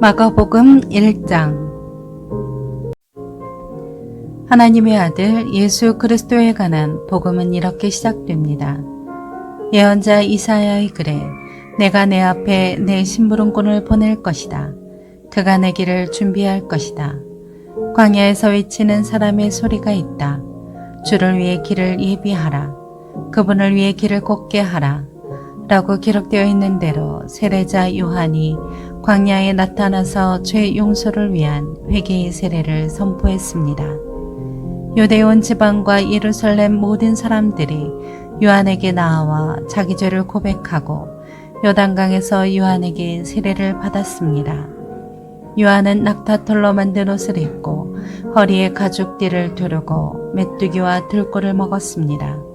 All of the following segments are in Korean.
마가복음 1장. 하나님의 아들 예수 그리스도에 관한 복음은 이렇게 시작됩니다. 예언자 이사야의 글에 내가 내 앞에 내 심부름꾼을 보낼 것이다. 그가 내 길을 준비할 것이다. 광야에서 외치는 사람의 소리가 있다. 주를 위해 길을 예비하라. 그분을 위해 길을 곱게 하라. 라고 기록되어 있는 대로 세례자 요한이 광야에 나타나서 죄 용서를 위한 회개의 세례를 선포했습니다. 유대온 지방과 예루살렘 모든 사람들이 요한에게 나아와 자기 죄를 고백하고 요단강에서 요한에게 세례를 받았습니다. 요한은 낙타털로 만든 옷을 입고 허리에 가죽띠를 두르고 메뚜기와 들꿀을 먹었습니다.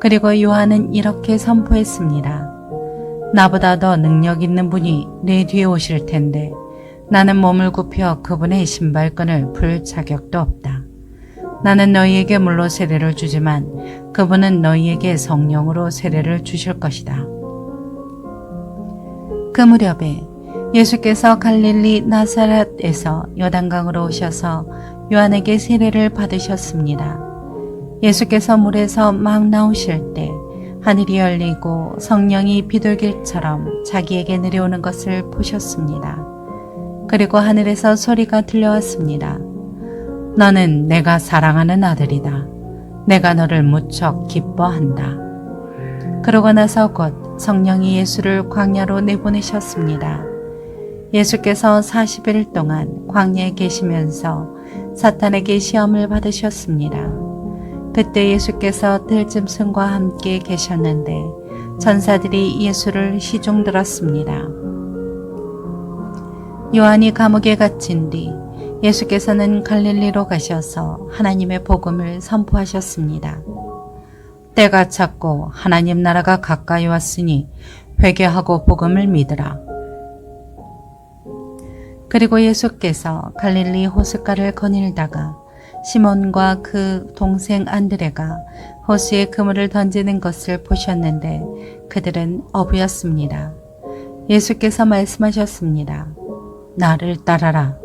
그리고 요한은 이렇게 선포했습니다. 나보다 더 능력 있는 분이 내 뒤에 오실 텐데 나는 몸을 굽혀 그분의 신발끈을 풀 자격도 없다. 나는 너희에게 물로 세례를 주지만 그분은 너희에게 성령으로 세례를 주실 것이다. 그 무렵에 예수께서 갈릴리 나사렛에서 요단강으로 오셔서 요한에게 세례를 받으셨습니다. 예수께서 물에서 막 나오실 때 하늘이 열리고 성령이 비둘기처럼 자기에게 내려오는 것을 보셨습니다. 그리고 하늘에서 소리가 들려왔습니다. 너는 내가 사랑하는 아들이다. 내가 너를 무척 기뻐한다. 그러고 나서 곧 성령이 예수를 광야로 내보내셨습니다. 예수께서 40일 동안 광야에 계시면서 사탄에게 시험을 받으셨습니다. 그때 예수께서 들짐승과 함께 계셨는데 천사들이 예수를 시중들었습니다. 요한이 감옥에 갇힌 뒤 예수께서는 갈릴리로 가셔서 하나님의 복음을 선포하셨습니다. 때가 찼고 하나님 나라가 가까이 왔으니 회개하고 복음을 믿으라. 그리고 예수께서 갈릴리 호숫가를 거닐다가 시몬과 그 동생 안드레가 호수에 그물을 던지는 것을 보셨는데 그들은 어부였습니다. 예수께서 말씀하셨습니다. 나를 따라라.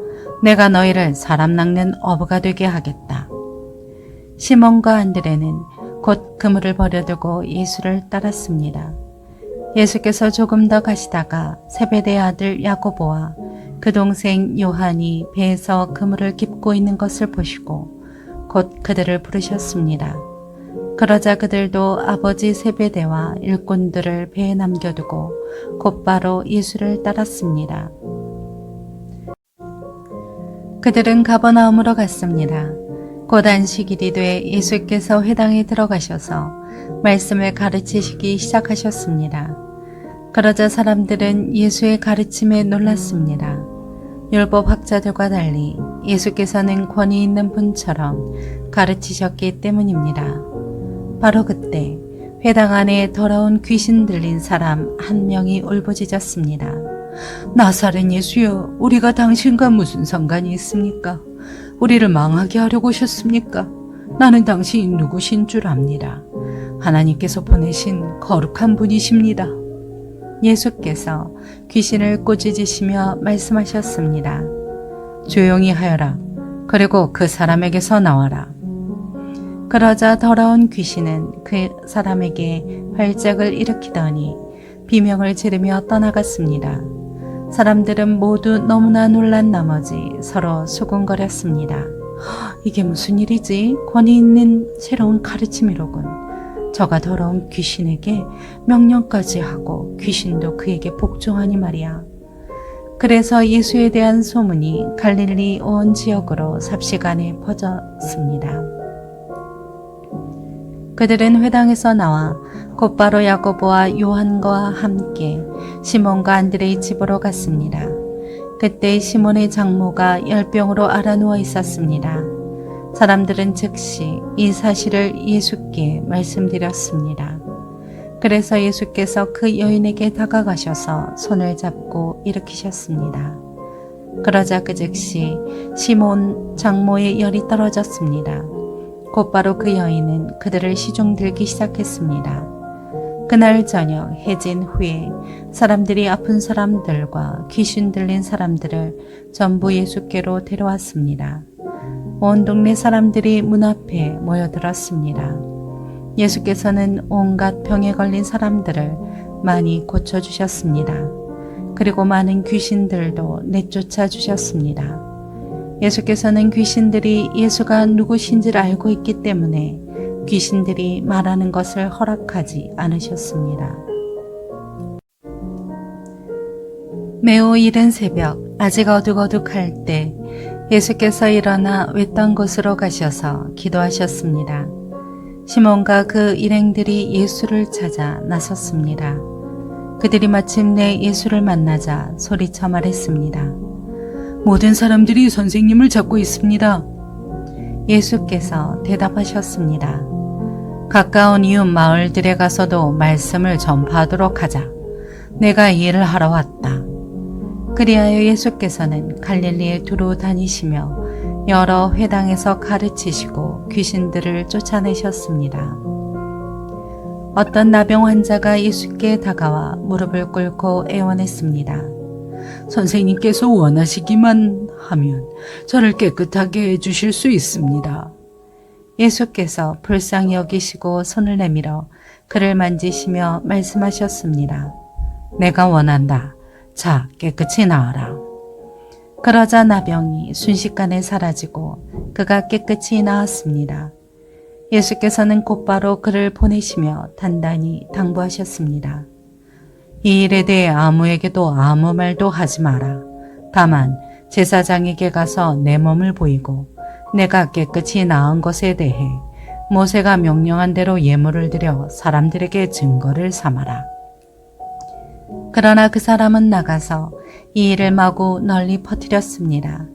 내가 너희를 사람 낚는 어부가 되게 하겠다. 시몬과 안드레는 곧 그물을 버려두고 예수를 따랐습니다. 예수께서 조금 더 가시다가 세베대의 아들 야고보와 그 동생 요한이 배에서 그물을 깁고 있는 것을 보시고 곧 그들을 부르셨습니다. 그러자 그들도 아버지 세베대와 일꾼들을 배에 남겨두고 곧바로 예수를 따랐습니다. 그들은 가버나움으로 갔습니다. 곧 안식일이 돼 예수께서 회당에 들어가셔서 말씀을 가르치시기 시작하셨습니다. 그러자 사람들은 예수의 가르침에 놀랐습니다. 율법학자들과 달리 예수께서는 권위 있는 분처럼 가르치셨기 때문입니다. 바로 그때 회당 안에 더러운 귀신 들린 사람 한 명이 울부짖었습니다. 나사렛 예수여, 우리가 당신과 무슨 상관이 있습니까? 우리를 망하게 하려고 오셨습니까? 나는 당신이 누구신 줄 압니다. 하나님께서 보내신 거룩한 분이십니다. 예수께서 귀신을 꾸짖으시며 말씀하셨습니다. 조용히 하여라. 그리고 그 사람에게서 나와라. 그러자 더러운 귀신은 그 사람에게 활짝을 일으키더니 비명을 지르며 떠나갔습니다. 사람들은 모두 너무나 놀란 나머지 서로 수군거렸습니다. 이게 무슨 일이지? 권위 있는 새로운 가르침이로군. 저가 더러운 귀신에게 명령까지 하고 귀신도 그에게 복종하니 말이야. 그래서 예수에 대한 소문이 갈릴리 온 지역으로 삽시간에 퍼졌습니다. 그들은 회당에서 나와 곧바로 야고보와 요한과 함께 시몬과 안드레의 집으로 갔습니다. 그때 시몬의 장모가 열병으로 앓아누워 있었습니다. 사람들은 즉시 이 사실을 예수께 말씀드렸습니다. 그래서 예수께서 그 여인에게 다가가셔서 손을 잡고 일으키셨습니다. 그러자 그 즉시 시몬 장모의 열이 떨어졌습니다. 곧바로 그 여인은 그들을 시중들기 시작했습니다. 그날 저녁 해진 후에 사람들이 아픈 사람들과 귀신 들린 사람들을 전부 예수께로 데려왔습니다. 온 동네 사람들이 문 앞에 모여들었습니다. 예수께서는 온갖 병에 걸린 사람들을 많이 고쳐주셨습니다. 그리고 많은 귀신들도 내쫓아 주셨습니다. 예수께서는 귀신들이 예수가 누구신지를 알고 있기 때문에 귀신들이 말하는 것을 허락하지 않으셨습니다. 매우 이른 새벽, 아직 어둑어둑할 때 예수께서 일어나 외딴 곳으로 가셔서 기도하셨습니다. 시몬과 그 일행들이 예수를 찾아 나섰습니다. 그들이 마침내 예수를 만나자 소리쳐 말했습니다. 모든 사람들이 선생님을 찾고 있습니다. 예수께서 대답하셨습니다. 가까운 이웃 마을들에 가서도 말씀을 전파하도록 하자. 내가 이 일을 하러 왔다. 그리하여 예수께서는 갈릴리에 두루 다니시며 여러 회당에서 가르치시고 귀신들을 쫓아내셨습니다. 어떤 나병 환자가 예수께 다가와 무릎을 꿇고 애원했습니다. 선생님께서 원하시기만 하면 저를 깨끗하게 해주실 수 있습니다. 예수께서 불쌍히 여기시고 손을 내밀어 그를 만지시며 말씀하셨습니다. 내가 원한다. 자, 깨끗이 나으라. 그러자 나병이 순식간에 사라지고 그가 깨끗이 나았습니다. 예수께서는 곧바로 그를 보내시며 단단히 당부하셨습니다. 이 일에 대해 아무에게도 아무 말도 하지 마라. 다만 제사장에게 가서 내 몸을 보이고 내가 깨끗이 나은 것에 대해 모세가 명령한 대로 예물을 드려 사람들에게 증거를 삼아라. 그러나 그 사람은 나가서 이 일을 마구 널리 퍼뜨렸습니다.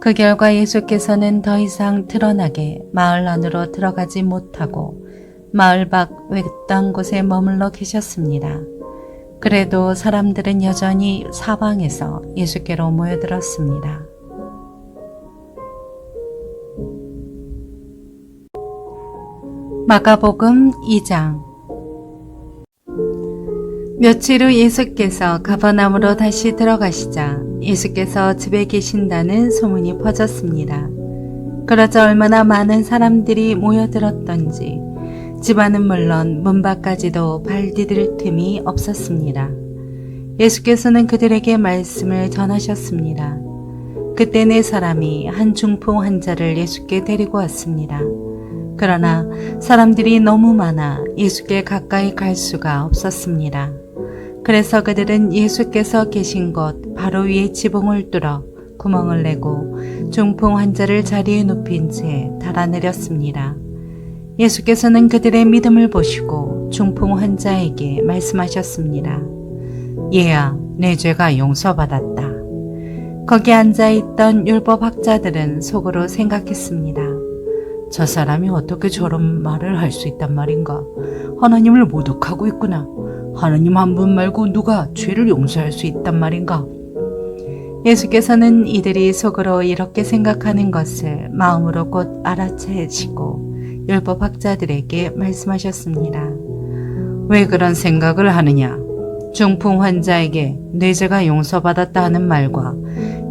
그 결과 예수께서는 더 이상 드러나게 마을 안으로 들어가지 못하고 마을 밖 외딴 곳에 머물러 계셨습니다. 그래도 사람들은 여전히 사방에서 예수께로 모여들었습니다. 마가복음 2장. 며칠 후 예수께서 가버나움으로 다시 들어가시자 예수께서 집에 계신다는 소문이 퍼졌습니다. 그러자 얼마나 많은 사람들이 모여들었던지 집안은 물론 문 밖까지도 발 디딜 틈이 없었습니다. 예수께서는 그들에게 말씀을 전하셨습니다. 그때 네 사람이 한 중풍 환자를 예수께 데리고 왔습니다. 그러나 사람들이 너무 많아 예수께 가까이 갈 수가 없었습니다. 그래서 그들은 예수께서 계신 곳 바로 위에 지붕을 뚫어 구멍을 내고 중풍 환자를 자리에 눕힌 채 달아내렸습니다. 예수께서는 그들의 믿음을 보시고 중풍 환자에게 말씀하셨습니다. 얘야, 내 죄가 용서받았다. 거기 앉아있던 율법학자들은 속으로 생각했습니다. 저 사람이 어떻게 저런 말을 할 수 있단 말인가? 하나님을 모독하고 있구나. 하나님 한 분 말고 누가 죄를 용서할 수 있단 말인가? 예수께서는 이들이 속으로 이렇게 생각하는 것을 마음으로 곧 알아채시고 율법학자들에게 말씀하셨습니다. 왜 그런 생각을 하느냐? 중풍 환자에게 내 죄가 용서받았다 하는 말과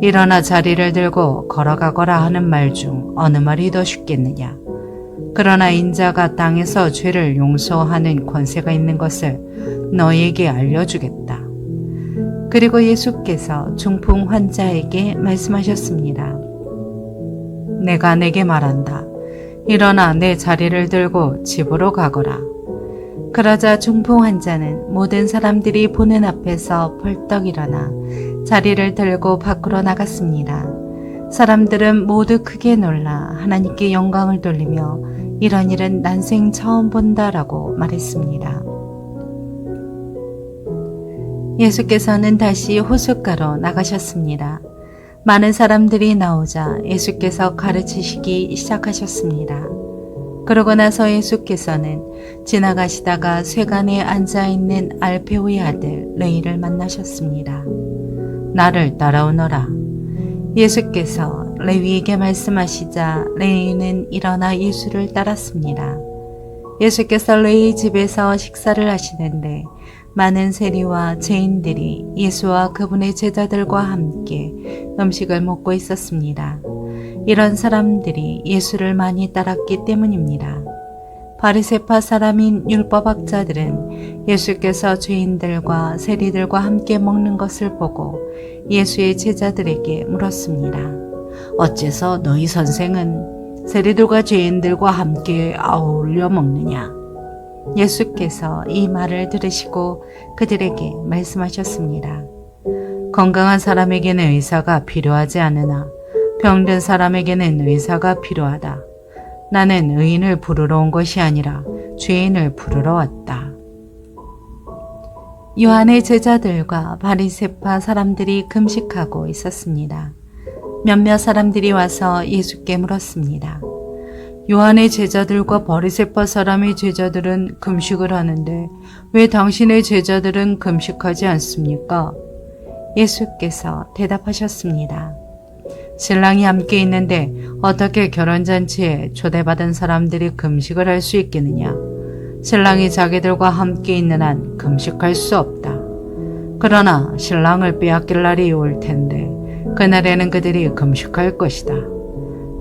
일어나 자리를 들고 걸어가거라 하는 말 중 어느 말이 더 쉽겠느냐? 그러나 인자가 땅에서 죄를 용서하는 권세가 있는 것을 너희에게 알려주겠다. 그리고 예수께서 중풍 환자에게 말씀하셨습니다. 내가 내게 말한다. 일어나 내 자리를 들고 집으로 가거라. 그러자 중풍 환자는 모든 사람들이 보는 앞에서 벌떡 일어나 자리를 들고 밖으로 나갔습니다. 사람들은 모두 크게 놀라 하나님께 영광을 돌리며 이런 일은 난생 처음 본다라고 말했습니다. 예수께서는 다시 호숫가로 나가셨습니다. 많은 사람들이 나오자 예수께서 가르치시기 시작하셨습니다. 그러고 나서 예수께서는 지나가시다가 쇠간에 앉아있는 알페오의 아들 레위를 만나셨습니다. 나를 따라오너라. 예수께서 레위에게 말씀하시자 레위는 일어나 예수를 따랐습니다. 예수께서 레위 집에서 식사를 하시는데 많은 세리와 죄인들이 예수와 그분의 제자들과 함께 음식을 먹고 있었습니다. 이런 사람들이 예수를 많이 따랐기 때문입니다. 바리새파 사람인 율법학자들은 예수께서 죄인들과 세리들과 함께 먹는 것을 보고 예수의 제자들에게 물었습니다. 어째서 너희 선생은 세리들과 죄인들과 함께 어울려 먹느냐? 예수께서 이 말을 들으시고 그들에게 말씀하셨습니다. 건강한 사람에게는 의사가 필요하지 않으나 병든 사람에게는 의사가 필요하다. 나는 의인을 부르러 온 것이 아니라 죄인을 부르러 왔다. 요한의 제자들과 바리새파 사람들이 금식하고 있었습니다. 몇몇 사람들이 와서 예수께 물었습니다. 요한의 제자들과 바리새파 사람의 제자들은 금식을 하는데 왜 당신의 제자들은 금식하지 않습니까? 예수께서 대답하셨습니다. 신랑이 함께 있는데 어떻게 결혼잔치에 초대받은 사람들이 금식을 할 수 있겠느냐? 신랑이 자기들과 함께 있는 한 금식할 수 없다. 그러나 신랑을 빼앗길 날이 올 텐데 그날에는 그들이 금식할 것이다.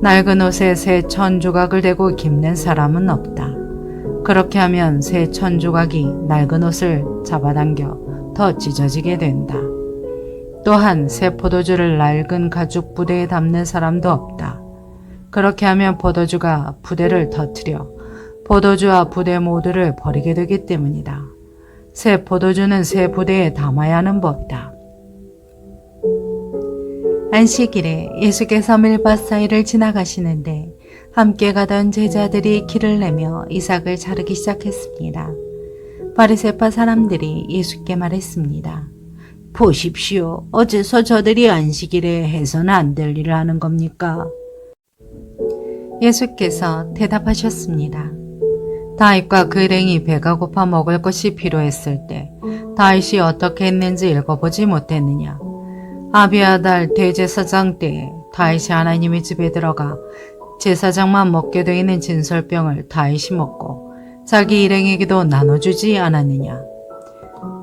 낡은 옷에 새 천조각을 대고 깁는 사람은 없다. 그렇게 하면 새 천조각이 낡은 옷을 잡아당겨 더 찢어지게 된다. 또한 새 포도주를 낡은 가죽 부대에 담는 사람도 없다. 그렇게 하면 포도주가 부대를 터뜨려 포도주와 부대 모두를 버리게 되기 때문이다. 새 포도주는 새 부대에 담아야 하는 법이다. 안식일에 예수께서 밀밭 사이를 지나가시는데 함께 가던 제자들이 길을 내며 이삭을 자르기 시작했습니다. 바리새파 사람들이 예수께 말했습니다. 보십시오. 어째서 저들이 안식일에 해서는 안 될 일을 하는 겁니까? 예수께서 대답하셨습니다. 다윗과 그 일행이 배가 고파 먹을 것이 필요했을 때 다윗이 어떻게 했는지 읽어보지 못했느냐? 아비아달 대제사장 때에 다윗이 하나님의 집에 들어가 제사장만 먹게 돼 있는 진설병을 다윗이 먹고 자기 일행에게도 나눠주지 않았느냐?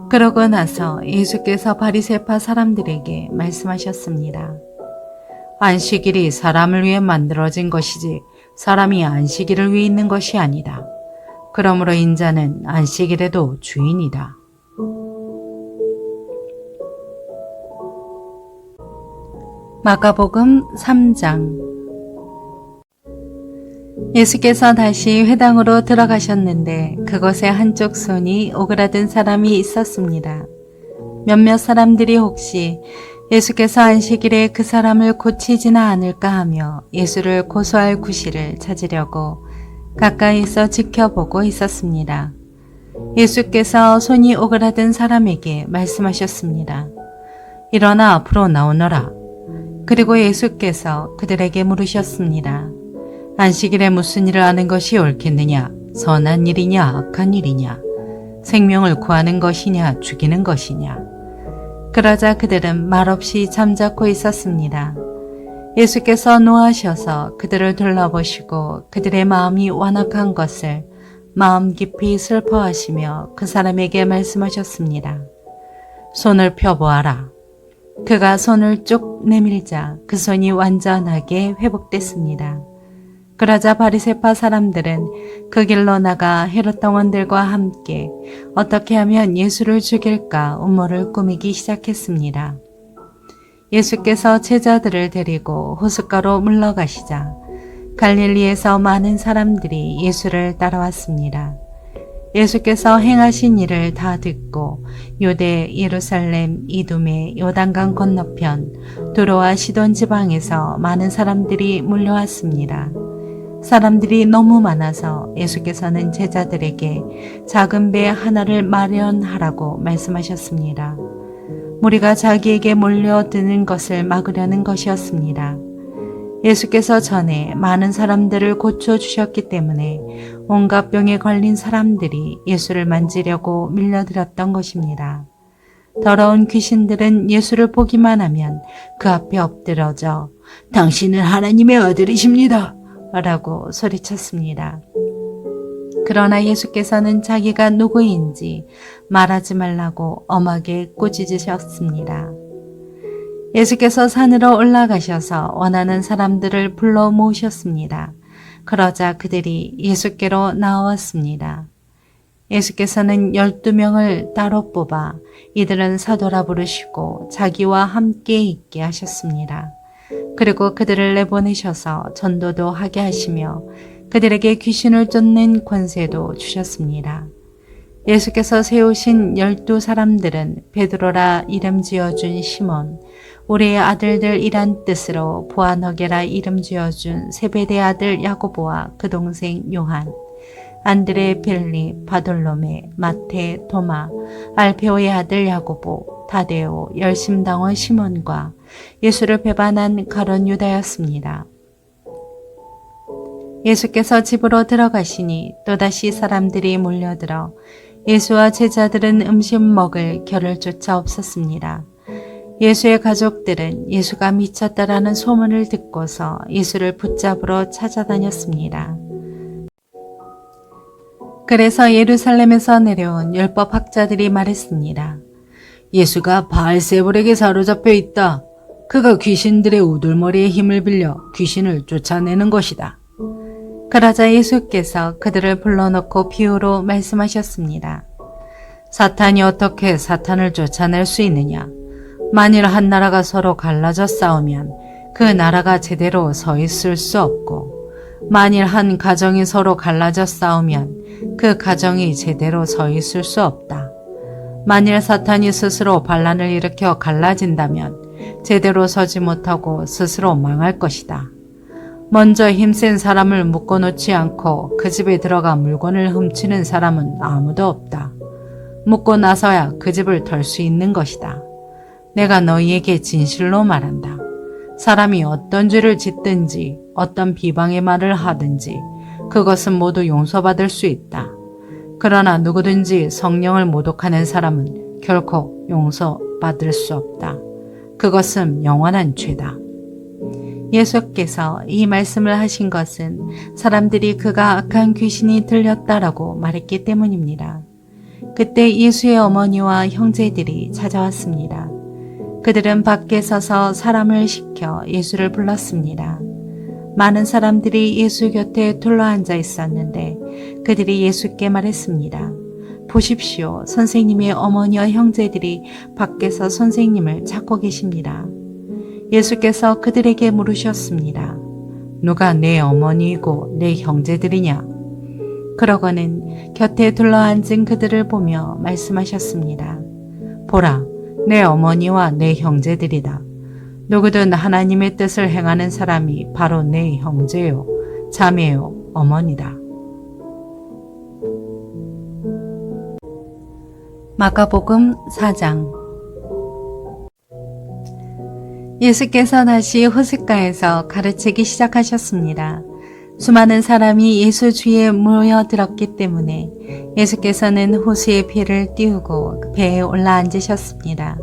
그러고 나서 예수께서 바리새파 사람들에게 말씀하셨습니다. 안식일이 사람을 위해 만들어진 것이지 사람이 안식일을 위해 있는 것이 아니다. 그러므로 인자는 안식일에도 주인이다. 마가복음 3장. 예수께서 다시 회당으로 들어가셨는데 그곳에 한쪽 손이 오그라든 사람이 있었습니다. 몇몇 사람들이 혹시 예수께서 안식일에 그 사람을 고치지나 않을까 하며 예수를 고소할 구실을 찾으려고 가까이서 지켜보고 있었습니다. 예수께서 손이 오그라든 사람에게 말씀하셨습니다. 일어나 앞으로 나오너라. 그리고 예수께서 그들에게 물으셨습니다. 안식일에 무슨 일을 하는 것이 옳겠느냐? 선한 일이냐 악한 일이냐? 생명을 구하는 것이냐 죽이는 것이냐? 그러자 그들은 말없이 잠자코 있었습니다. 예수께서 노하셔서 그들을 둘러보시고 그들의 마음이 완악한 것을 마음 깊이 슬퍼하시며 그 사람에게 말씀하셨습니다. 손을 펴보아라. 그가 손을 쭉 내밀자 그 손이 완전하게 회복됐습니다. 그러자 바리새파 사람들은 그 길로 나가 헤롯 당원들과 함께 어떻게 하면 예수를 죽일까 음모를 꾸미기 시작했습니다. 예수께서 제자들을 데리고 호숫가로 물러가시자 갈릴리에서 많은 사람들이 예수를 따라왔습니다. 예수께서 행하신 일을 다 듣고 유대, 예루살렘, 이두메, 요단강 건너편, 두로와 시돈 지방에서 많은 사람들이 몰려왔습니다. 사람들이 너무 많아서 예수께서는 제자들에게 작은 배 하나를 마련하라고 말씀하셨습니다. 무리가 자기에게 몰려드는 것을 막으려는 것이었습니다. 예수께서 전에 많은 사람들을 고쳐주셨기 때문에 온갖 병에 걸린 사람들이 예수를 만지려고 밀려들었던 것입니다. 더러운 귀신들은 예수를 보기만 하면 그 앞에 엎드러져 당신은 하나님의 아들이십니다 라고 소리쳤습니다. 그러나 예수께서는 자기가 누구인지 말하지 말라고 엄하게 꾸짖으셨습니다. 예수께서 산으로 올라가셔서 원하는 사람들을 불러 모으셨습니다. 그러자 그들이 예수께로 나왔습니다. 예수께서는 12명을 따로 뽑아 이들은 사도라 부르시고 자기와 함께 있게 하셨습니다. 그리고 그들을 내보내셔서 전도도 하게 하시며 그들에게 귀신을 쫓는 권세도 주셨습니다. 예수께서 세우신 12사람들은 베드로라 이름 지어준 시몬, 우리의 아들들이란 뜻으로 보아너게라 이름 지어준 세베대 아들 야고보와 그 동생 요한, 안드레, 빌립, 바돌로메, 마테, 도마, 알페오의 아들 야고보, 다데오, 열심당원 시몬과 예수를 배반한 가룟 유다였습니다. 예수께서 집으로 들어가시니 또다시 사람들이 몰려들어 예수와 제자들은 음식 먹을 겨를 조차 없었습니다. 예수의 가족들은 예수가 미쳤다라는 소문을 듣고서 예수를 붙잡으러 찾아다녔습니다. 그래서 예루살렘에서 내려온 율법학자들이 말했습니다. 예수가 바알세불에게 사로잡혀 있다. 그가 귀신들의 우둘머리에 힘을 빌려 귀신을 쫓아내는 것이다. 그러자 예수께서 그들을 불러놓고 비유로 말씀하셨습니다. 사탄이 어떻게 사탄을 쫓아낼 수 있느냐? 만일 한 나라가 서로 갈라져 싸우면 그 나라가 제대로 서 있을 수 없고, 만일 한 가정이 서로 갈라져 싸우면 그 가정이 제대로 서 있을 수 없다. 만일 사탄이 스스로 반란을 일으켜 갈라진다면 제대로 서지 못하고 스스로 망할 것이다. 먼저 힘센 사람을 묶어놓지 않고 그 집에 들어가 물건을 훔치는 사람은 아무도 없다. 묶고 나서야 그 집을 털 수 있는 것이다. 내가 너희에게 진실로 말한다. 사람이 어떤 죄를 짓든지 어떤 비방의 말을 하든지 그것은 모두 용서받을 수 있다. 그러나 누구든지 성령을 모독하는 사람은 결코 용서받을 수 없다. 그것은 영원한 죄다. 예수께서 이 말씀을 하신 것은 사람들이 그가 악한 귀신이 들렸다라고 말했기 때문입니다. 그때 예수의 어머니와 형제들이 찾아왔습니다. 그들은 밖에 서서 사람을 시켜 예수를 불렀습니다. 많은 사람들이 예수 곁에 둘러앉아 있었는데 그들이 예수께 말했습니다. 보십시오. 선생님의 어머니와 형제들이 밖에서 선생님을 찾고 계십니다. 예수께서 그들에게 물으셨습니다. 누가 내 어머니이고 내 형제들이냐? 그러고는 곁에 둘러앉은 그들을 보며 말씀하셨습니다. 보라, 내 어머니와 내 형제들이다. 누구든 하나님의 뜻을 행하는 사람이 바로 내 형제요, 자매요, 어머니다. 마가복음 4장. 예수께서 다시 호숫가에서 가르치기 시작하셨습니다. 수많은 사람이 예수 주위에 모여들었기 때문에 예수께서는 호수의 배를 띄우고 배에 올라앉으셨습니다.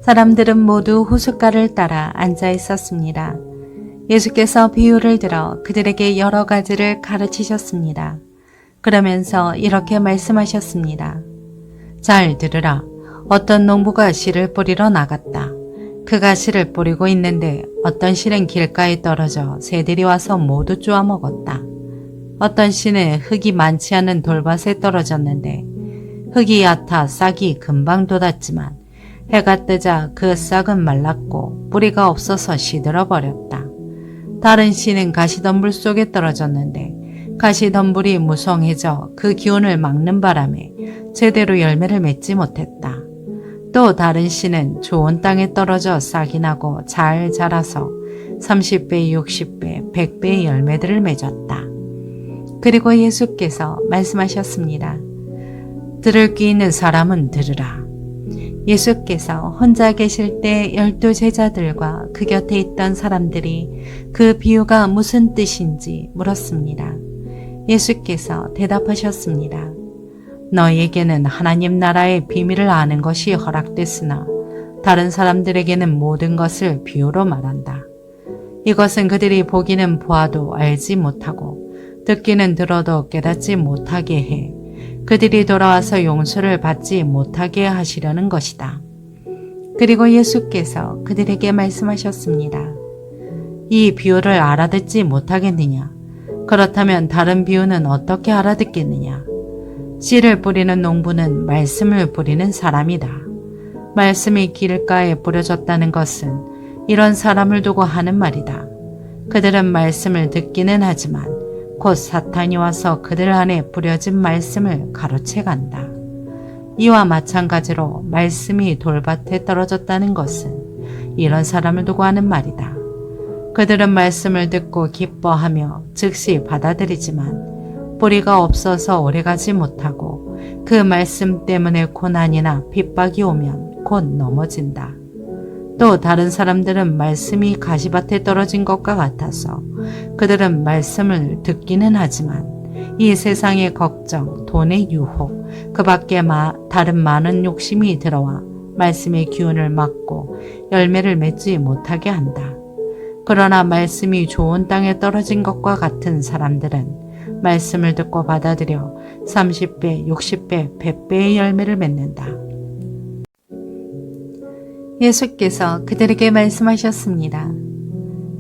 사람들은 모두 호숫가를 따라 앉아 있었습니다. 예수께서 비유를 들어 그들에게 여러 가지를 가르치셨습니다. 그러면서 이렇게 말씀하셨습니다. 잘 들으라. 어떤 농부가 씨를 뿌리러 나갔다. 그가 씨를 뿌리고 있는데 어떤 씨는 길가에 떨어져 새들이 와서 모두 쪼아 먹었다. 어떤 씨는 흙이 많지 않은 돌밭에 떨어졌는데 흙이 얕아 싹이 금방 돋았지만 해가 뜨자 그 싹은 말랐고 뿌리가 없어서 시들어 버렸다. 다른 씨는 가시덤불 속에 떨어졌는데 가시덤불이 무성해져 그 기운을 막는 바람에 제대로 열매를 맺지 못했다. 또 다른 씨는 좋은 땅에 떨어져 싹이 나고 잘 자라서 30배, 60배, 100배의 열매들을 맺었다. 그리고 예수께서 말씀하셨습니다. 들을 귀 있는 사람은 들으라. 예수께서 혼자 계실 때 12 제자들과 그 곁에 있던 사람들이 그 비유가 무슨 뜻인지 물었습니다. 예수께서 대답하셨습니다. 너희에게는 하나님 나라의 비밀을 아는 것이 허락됐으나 다른 사람들에게는 모든 것을 비유로 말한다. 이것은 그들이 보기는 보아도 알지 못하고 듣기는 들어도 깨닫지 못하게 해 그들이 돌아와서 용서를 받지 못하게 하시려는 것이다. 그리고 예수께서 그들에게 말씀하셨습니다. 이 비유를 알아듣지 못하겠느냐? 그렇다면 다른 비유는 어떻게 알아듣겠느냐? 씨를 뿌리는 농부는 말씀을 뿌리는 사람이다. 말씀이 길가에 뿌려졌다는 것은 이런 사람을 두고 하는 말이다. 그들은 말씀을 듣기는 하지만 곧 사탄이 와서 그들 안에 뿌려진 말씀을 가로채 간다. 이와 마찬가지로 말씀이 돌밭에 떨어졌다는 것은 이런 사람을 두고 하는 말이다. 그들은 말씀을 듣고 기뻐하며 즉시 받아들이지만 뿌리가 없어서 오래가지 못하고 그 말씀 때문에 고난이나 핍박이 오면 곧 넘어진다. 또 다른 사람들은 말씀이 가시밭에 떨어진 것과 같아서 그들은 말씀을 듣기는 하지만 이 세상의 걱정, 돈의 유혹, 그 밖에 다른 많은 욕심이 들어와 말씀의 기운을 막고 열매를 맺지 못하게 한다. 그러나 말씀이 좋은 땅에 떨어진 것과 같은 사람들은 말씀을 듣고 받아들여 30배, 60배, 100배의 열매를 맺는다. 예수께서 그들에게 말씀하셨습니다.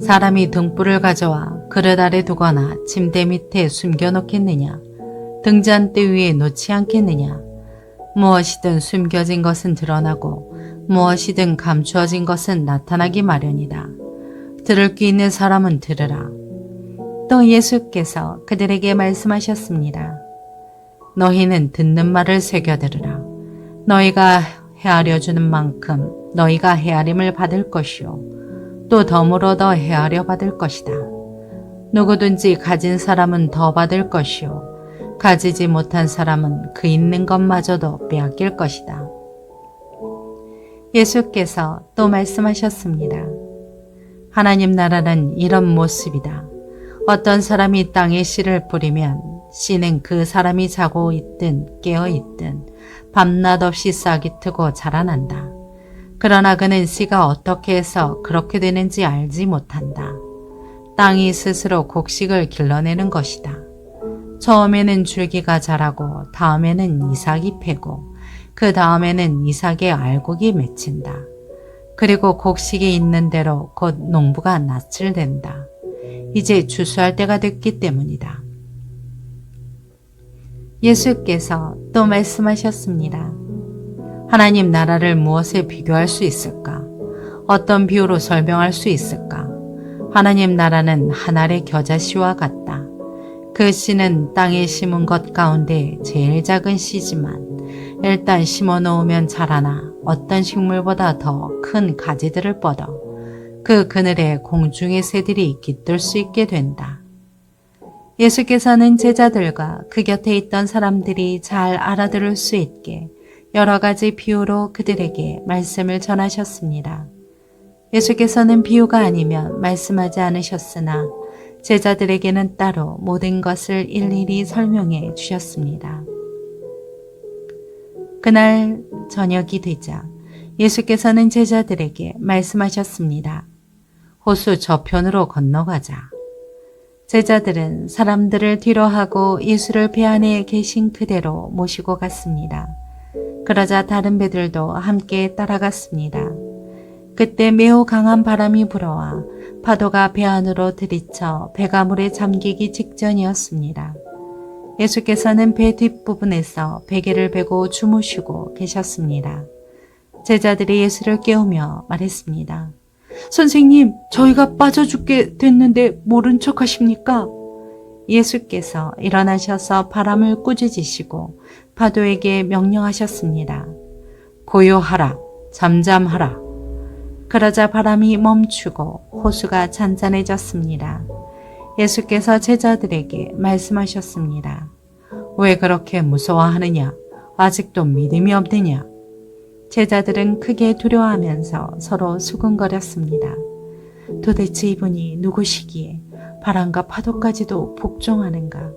사람이 등불을 가져와 그릇 아래 두거나 침대 밑에 숨겨놓겠느냐? 등잔대 위에 놓지 않겠느냐? 무엇이든 숨겨진 것은 드러나고 무엇이든 감추어진 것은 나타나기 마련이다. 들을 귀 있는 사람은 들으라. 또 예수께서 그들에게 말씀하셨습니다. 너희는 듣는 말을 새겨들으라. 너희가 헤아려 주는 만큼 너희가 헤아림을 받을 것이요 또 덤으로 더 헤아려 받을 것이다. 누구든지 가진 사람은 더 받을 것이요 가지지 못한 사람은 그 있는 것마저도 빼앗길 것이다. 예수께서 또 말씀하셨습니다. 하나님 나라는 이런 모습이다. 어떤 사람이 땅에 씨를 뿌리면 씨는 그 사람이 자고 있든 깨어 있든 밤낮 없이 싹이 트고 자라난다. 그러나 그는 씨가 어떻게 해서 그렇게 되는지 알지 못한다. 땅이 스스로 곡식을 길러내는 것이다. 처음에는 줄기가 자라고 다음에는 이삭이 패고 그 다음에는 이삭의 알곡이 맺힌다. 그리고 곡식이 있는 대로 곧 농부가 낯을 댄다. 이제 추수할 때가 됐기 때문이다. 예수께서 또 말씀하셨습니다. 하나님 나라를 무엇에 비교할 수 있을까? 어떤 비유로 설명할 수 있을까? 하나님 나라는 한 알의 겨자씨와 같다. 그 씨는 땅에 심은 것 가운데 제일 작은 씨지만 일단 심어 놓으면 자라나 어떤 식물보다 더 큰 가지들을 뻗어 그 그늘에 공중의 새들이 깃들 수 있게 된다. 예수께서는 제자들과 그 곁에 있던 사람들이 잘 알아들을 수 있게 여러 가지 비유로 그들에게 말씀을 전하셨습니다. 예수께서는 비유가 아니면 말씀하지 않으셨으나 제자들에게는 따로 모든 것을 일일이 설명해 주셨습니다. 그날 저녁이 되자 예수께서는 제자들에게 말씀하셨습니다. 호수 저편으로 건너가자. 제자들은 사람들을 뒤로하고 예수를 배 안에 계신 그대로 모시고 갔습니다. 그러자 다른 배들도 함께 따라갔습니다. 그때 매우 강한 바람이 불어와 파도가 배 안으로 들이쳐 배가 물에 잠기기 직전이었습니다. 예수께서는 배 뒷부분에서 베개를 베고 주무시고 계셨습니다. 제자들이 예수를 깨우며 말했습니다. 선생님, 저희가 빠져 죽게 됐는데 모른 척 하십니까? 예수께서 일어나셔서 바람을 꾸짖으시고 파도에게 명령하셨습니다. 고요하라, 잠잠하라. 그러자 바람이 멈추고 호수가 잔잔해졌습니다. 예수께서 제자들에게 말씀하셨습니다. 왜 그렇게 무서워하느냐? 아직도 믿음이 없느냐? 제자들은 크게 두려워하면서 서로 수근거렸습니다. 도대체 이분이 누구시기에 바람과 파도까지도 복종하는가?